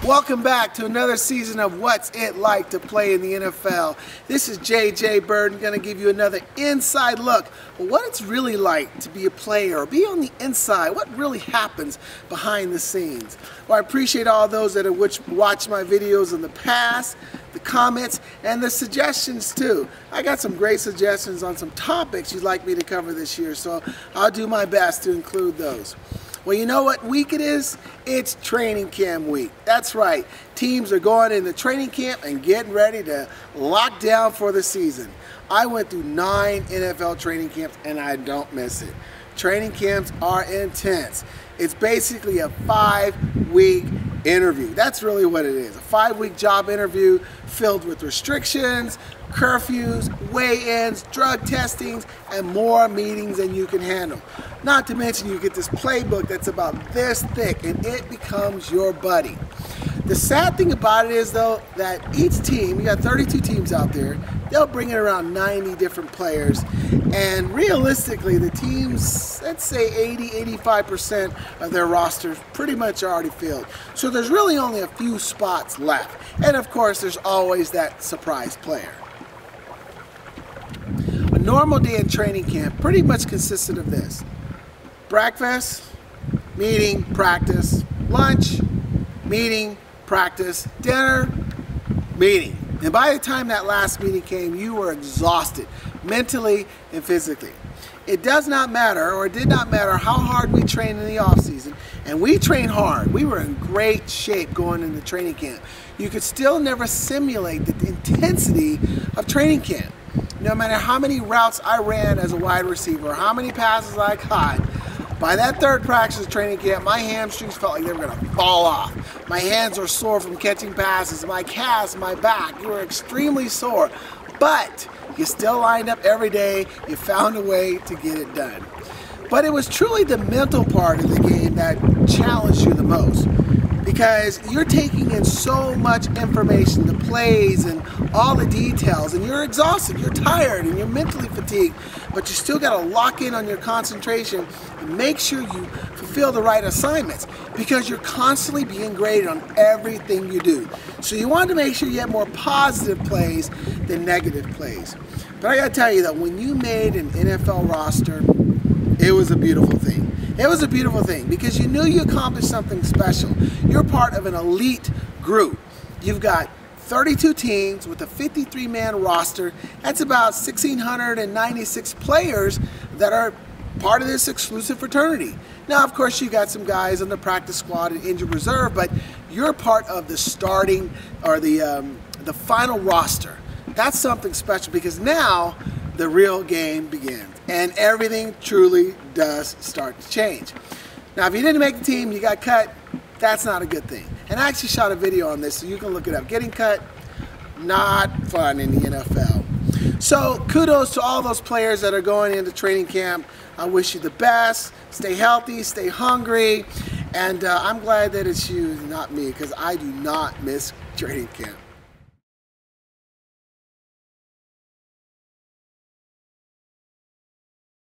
Welcome back to another season of What's It Like to Play in the NFL. This is JJ Birden, going to give you another inside look at what it's really like to be a player or be on the inside, what really happens behind the scenes. Well, I appreciate all those that have watched my videos in the past, the comments, and the suggestions too. I got some great suggestions on some topics you'd like me to cover this year, so I'll do my best to include those. Well, you know what week it is? It's training camp week. That's right. Teams are going into training camp and getting ready to lock down for the season. I went through 9 NFL training camps and I don't miss it. Training camps are intense. It's basically a 5-week interview. That's really what it is. A 5-week job interview filled with restrictions, curfews, weigh-ins, drug testings, and more meetings than you can handle. Not to mention you get this playbook that's about this thick and it becomes your buddy. The sad thing about it is though that each team, you got 32 teams out there, they'll bring in around 90 different players, and realistically the teams, let's say 80-85% of their rosters pretty much already filled. So there's really only a few spots left, and of course there's always that surprise player. A normal day in training camp pretty much consisted of this: breakfast, meeting, practice, lunch, meeting, practice, dinner, meeting. And by the time that last meeting came, you were exhausted, mentally and physically. It does not matter, or it did not matter how hard we trained in the off season, and we trained hard. We were in great shape going into training camp. You could still never simulate the intensity of training camp. No matter how many routes I ran as a wide receiver, how many passes I caught, by that third practice of training camp, my hamstrings felt like they were going to fall off. My hands were sore from catching passes. My calves, my back, you were extremely sore. But you still lined up every day. You found a way to get it done. But it was truly the mental part of the game that challenged you the most, because you're taking in so much information, the plays and all the details, and you're exhausted, you're tired, and you're mentally fatigued, but you still got to lock in on your concentration and make sure you fulfill the right assignments, because you're constantly being graded on everything you do. So you want to make sure you have more positive plays than negative plays. But I got to tell you that when you made an NFL roster, it was a beautiful thing. It was a beautiful thing because you knew you accomplished something special. You're part of an elite group. You've got 32 teams with a 53-man roster. That's about 1,696 players that are part of this exclusive fraternity. Now, of course, you got some guys on the practice squad and injured reserve, but you're part of the starting or the final roster. That's something special because now the real game begins and everything truly does start to change. Now, if you didn't make the team, you got cut, that's not a good thing. And I actually shot a video on this, so you can look it up. Getting cut, not fun in the NFL. So kudos to all those players that are going into training camp. I wish you the best. Stay healthy, stay hungry, and I'm glad that it's you, not me, because I do not miss training camp.